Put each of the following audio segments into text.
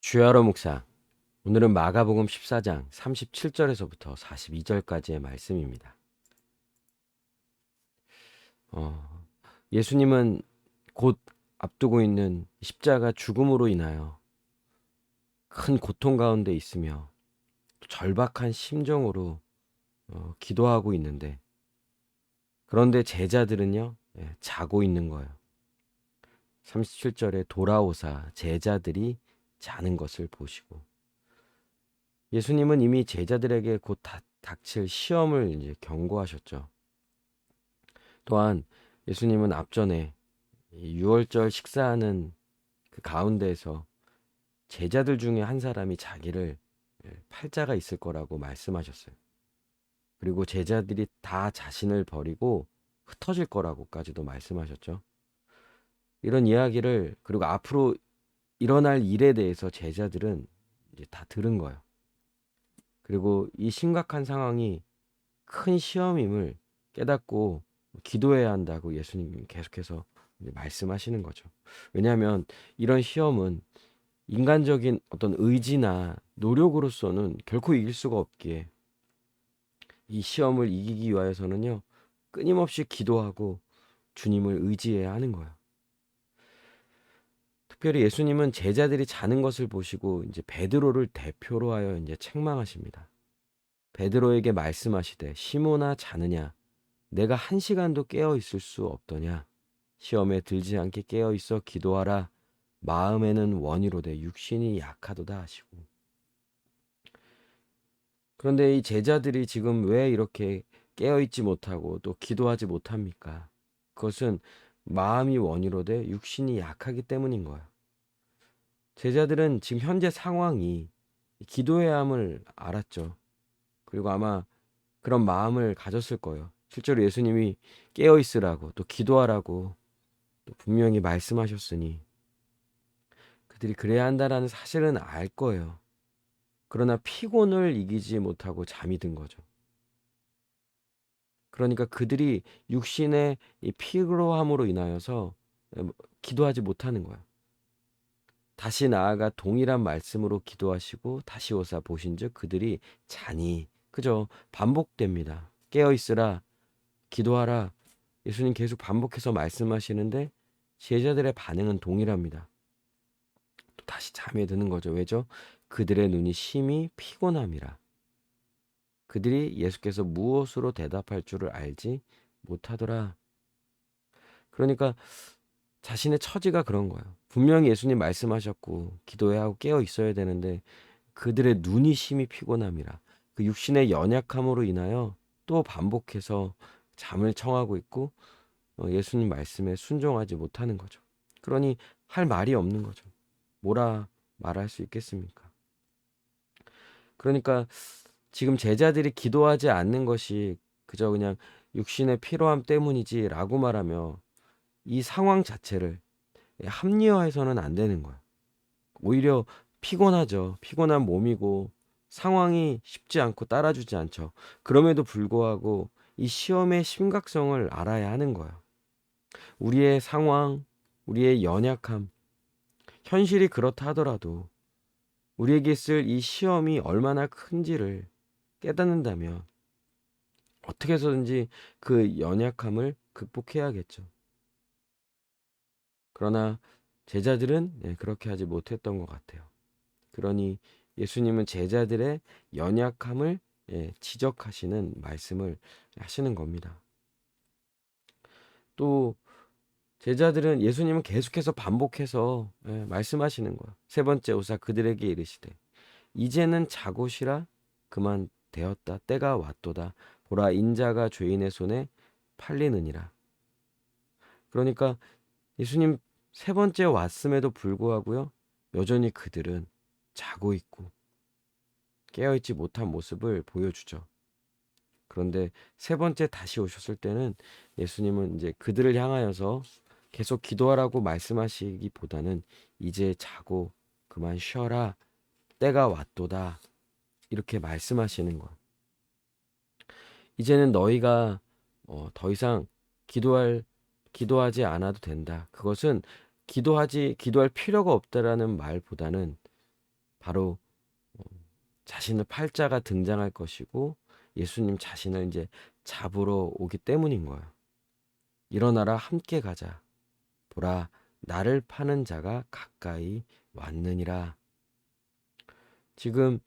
주야로 묵상. 오늘은 마가복음 14장 37절에서부터 42절까지의 말씀입니다. 예수님은 곧 앞두고 있는 십자가 죽음으로 인하여 큰 고통 가운데 있으며 또 절박한 심정으로 기도하고 있는데, 그런데 제자들은요, 자고 있는 거예요. 37절에 돌아오사 제자들이 자는 것을 보시고, 예수님은 이미 제자들에게 곧 닥칠 시험을 이제 경고하셨죠. 또한 예수님은 앞전에 이 유월절 식사하는 그 가운데에서 제자들 중에 한 사람이 자기를 팔자가 있을 거라고 말씀하셨어요. 그리고 제자들이 다 자신을 버리고 흩어질 거라고까지도 말씀하셨죠. 이런 이야기를, 그리고 앞으로 일어날 일에 대해서 제자들은 이제 다 들은 거예요. 그리고 이 심각한 상황이 큰 시험임을 깨닫고 기도해야 한다고 예수님이 계속해서 말씀하시는 거죠. 왜냐하면 이런 시험은 인간적인 어떤 의지나 노력으로서는 결코 이길 수가 없기에, 이 시험을 이기기 위하여서는요, 끊임없이 기도하고 주님을 의지해야 하는 거예요. 특별히 예수님은 제자들이 자는 것을 보시고 이제 베드로를 대표로 하여 이제 책망하십니다. 베드로에게 말씀하시되, 시몬아, 자느냐? 내가 한 시간도 깨어 있을 수 없더냐? 시험에 들지 않게 깨어 있어 기도하라. 마음에는 원이로되 육신이 약하도다 하시고. 그런데 이 제자들이 지금 왜 이렇게 깨어 있지 못하고 또 기도하지 못합니까? 그것은 마음이 원이로되 육신이 약하기 때문인 거예요. 제자들은 지금 현재 상황이 기도해야 함을 알았죠. 그리고 아마 그런 마음을 가졌을 거예요. 실제로 예수님이 깨어 있으라고 또 기도하라고 또 분명히 말씀하셨으니 그들이 그래야 한다라는 사실은 알 거예요. 그러나 피곤을 이기지 못하고 잠이 든 거죠. 그러니까 그들이 육신의 이 피로함으로 인하여서 기도하지 못하는 거예요. 다시 나아가 동일한 말씀으로 기도하시고 다시 오사 보신즉 그들이 자니, 그죠? 반복됩니다. 깨어 있으라, 기도하라. 예수님 계속 반복해서 말씀하시는데 제자들의 반응은 동일합니다. 또 다시 잠에 드는 거죠. 왜죠? 그들의 눈이 심히 피곤함이라. 그들이 예수께서 무엇으로 대답할 줄을 알지 못하더라. 그러니까 자신의 처지가 그런 거예요. 분명히 예수님 말씀하셨고 기도해야 하고 깨어 있어야 되는데 그들의 눈이 심히 피곤함이라. 그 육신의 연약함으로 인하여 또 반복해서 잠을 청하고 있고 예수님 말씀에 순종하지 못하는 거죠. 그러니 할 말이 없는 거죠. 뭐라 말할 수 있겠습니까? 그러니까 지금 제자들이 기도하지 않는 것이 그저 그냥 육신의 피로함 때문이지라고 말하며 이 상황 자체를 합리화해서는 안 되는 거야. 오히려 피곤하죠. 피곤한 몸이고 상황이 쉽지 않고 따라주지 않죠. 그럼에도 불구하고 이 시험의 심각성을 알아야 하는 거예요. 우리의 상황, 우리의 연약함, 현실이 그렇다 하더라도 우리에게 있을 이 시험이 얼마나 큰지를 깨닫는다면 어떻게 해서든지 그 연약함을 극복해야겠죠. 그러나 제자들은 그렇게 하지 못했던 것 같아요. 그러니 예수님은 제자들의 연약함을 지적하시는 말씀을 하시는 겁니다. 또 제자들은, 예수님은 계속해서 반복해서 말씀하시는 거예요. 세 번째 오사 그들에게 이르시되 이제는 자고시라. 그만 되었다. 때가 왔도다. 보라, 인자가 죄인의 손에 팔리느니라. 그러니까 예수님 세 번째 왔음에도 불구하고요, 여전히 그들은 자고 있고 깨어있지 못한 모습을 보여주죠. 그런데 세 번째 다시 오셨을 때는 예수님은 이제 그들을 향하여서 계속 기도하라고 말씀하시기보다는 이제 자고 그만 쉬어라. 때가 왔도다. 이렇게 말씀하시는 것. 이제는 너희가 더 이상 기도하지 않아도 된다. 그것은 기도할 필요가 없다라는 말보다는 바로 어, 자신의 팔자가 등장할 것이고 예수님 자신을 이제 잡으러 오기 때문인 거예요. 일어나라 함께 가자. 보라 나를 파는 자가 가까이 왔느니라. 지금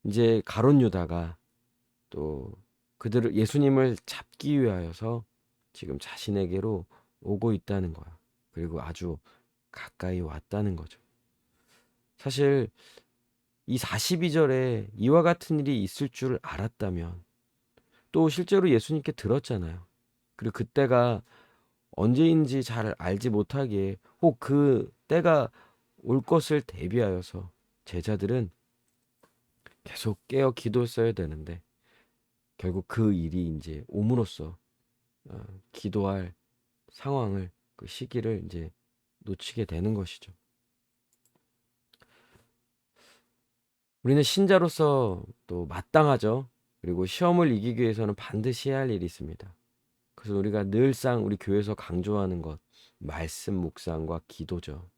이제 가룟 유다가 또 그들을 예수님을 잡기 위하여서 지금 자신에게로 오고 있다는 거야. 그리고 아주 가까이 왔다는 거죠. 사실 이 42절에 이와 같은 일이 있을 줄 알았다면 또 실제로 예수님께 들었잖아요. 그리고 그때가 언제인지 잘 알지 못하기에 혹 그 때가 올 것을 대비하여서 제자들은 계속 깨어 기도했어야 되는데 결국 그 일이 이제 옴으로써 기도할 상황을 그 시기를 이제 놓치게 되는 것이죠. 우리는 신자로서 또 마땅하죠. 그리고 시험을 이기기 위해서는 반드시 해야 할 일이 있습니다. 그래서 우리가 늘상 우리 교회에서 강조하는 것, 말씀 묵상과 기도죠.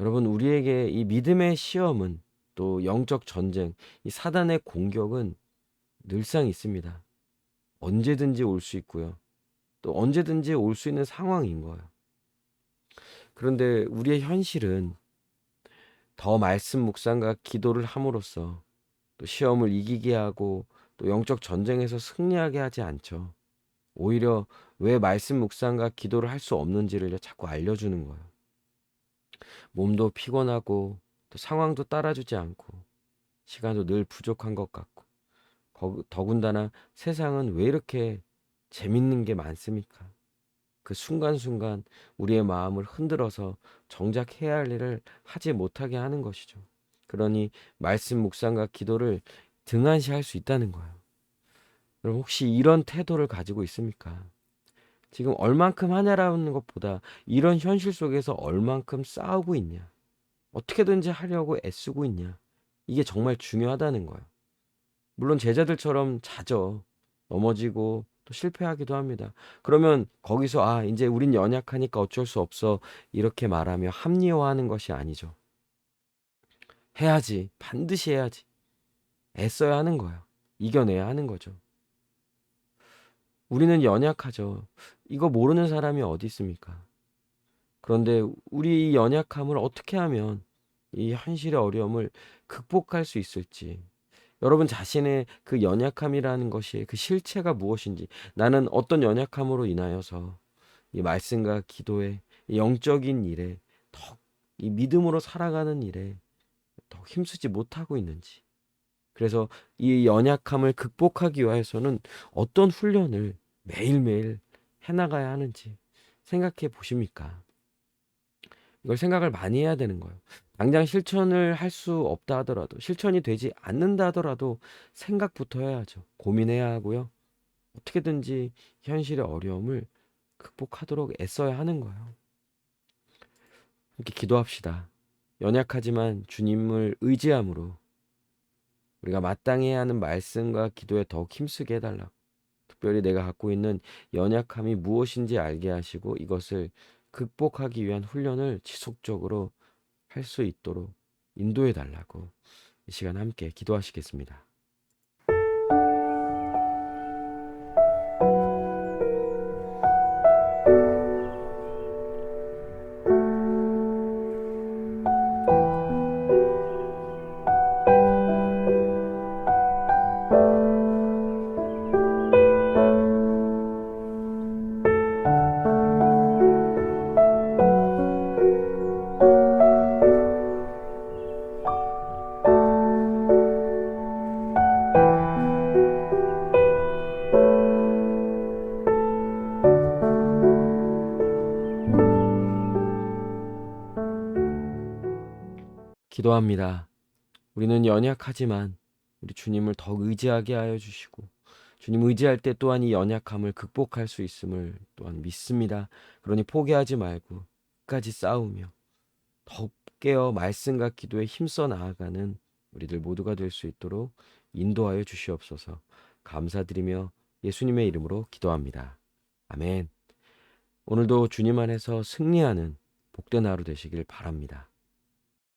여러분, 우리에게 이 믿음의 시험은 또 영적 전쟁, 이 사단의 공격은 늘상 있습니다. 언제든지 올 수 있고요. 또 언제든지 올 수 있는 상황인 거예요. 그런데 우리의 현실은 더 말씀 묵상과 기도를 함으로써 또 시험을 이기게 하고 또 영적 전쟁에서 승리하게 하지 않죠. 오히려 왜 말씀 묵상과 기도를 할 수 없는지를 자꾸 알려주는 거예요. 몸도 피곤하고 또 상황도 따라주지 않고 시간도 늘 부족한 것 같고 더군다나 세상은 왜 이렇게 재밌는 게 많습니까? 그 순간순간 우리의 마음을 흔들어서 정작 해야 할 일을 하지 못하게 하는 것이죠. 그러니 말씀 묵상과 기도를 등한시할 수 있다는 거예요. 여러분 혹시 이런 태도를 가지고 있습니까? 지금 얼만큼 하냐라는 것보다 이런 현실 속에서 얼만큼 싸우고 있냐, 어떻게든지 하려고 애쓰고 있냐, 이게 정말 중요하다는 거예요. 물론 제자들처럼 자죠. 넘어지고 또 실패하기도 합니다. 그러면 거기서 이제 우린 연약하니까 어쩔 수 없어 이렇게 말하며 합리화하는 것이 아니죠. 해야지. 반드시 해야지. 애써야 하는 거예요. 이겨내야 하는 거죠. 우리는 연약하죠. 이거 모르는 사람이 어디 있습니까? 그런데 우리 이 연약함을 어떻게 하면 이 현실의 어려움을 극복할 수 있을지, 여러분 자신의 그 연약함이라는 것이 그 실체가 무엇인지, 나는 어떤 연약함으로 인하여서 이 말씀과 기도의 이 영적인 일에 더 이 믿음으로 살아가는 일에 더 힘쓰지 못하고 있는지, 그래서 이 연약함을 극복하기 위해서는 어떤 훈련을 매일매일 해나가야 하는지 생각해 보십니까? 이걸 생각을 많이 해야 되는 거예요. 당장 실천을 할 수 없다 하더라도, 실천이 되지 않는다 하더라도 생각부터 해야죠. 고민해야 하고요. 어떻게든지 현실의 어려움을 극복하도록 애써야 하는 거예요. 함께 기도합시다. 연약하지만 주님을 의지함으로 우리가 마땅히 해야 하는 말씀과 기도에 더욱 힘쓰게 해달라고, 특별히 내가 갖고 있는 연약함이 무엇인지 알게 하시고 이것을 극복하기 위한 훈련을 지속적으로 할 수 있도록 인도해 달라고 이 시간 함께 기도하시겠습니다. 기도합니다. 우리는 연약하지만 우리 주님을 더 의지하게 하여 주시고 주님 의지할 때 또한 이 연약함을 극복할 수 있음을 또한 믿습니다. 그러니 포기하지 말고 끝까지 싸우며 더욱 깨어 말씀과 기도에 힘써 나아가는 우리들 모두가 될 수 있도록 인도하여 주시옵소서. 감사드리며 예수님의 이름으로 기도합니다. 아멘. 오늘도 주님 안에서 승리하는 복된 하루 되시길 바랍니다.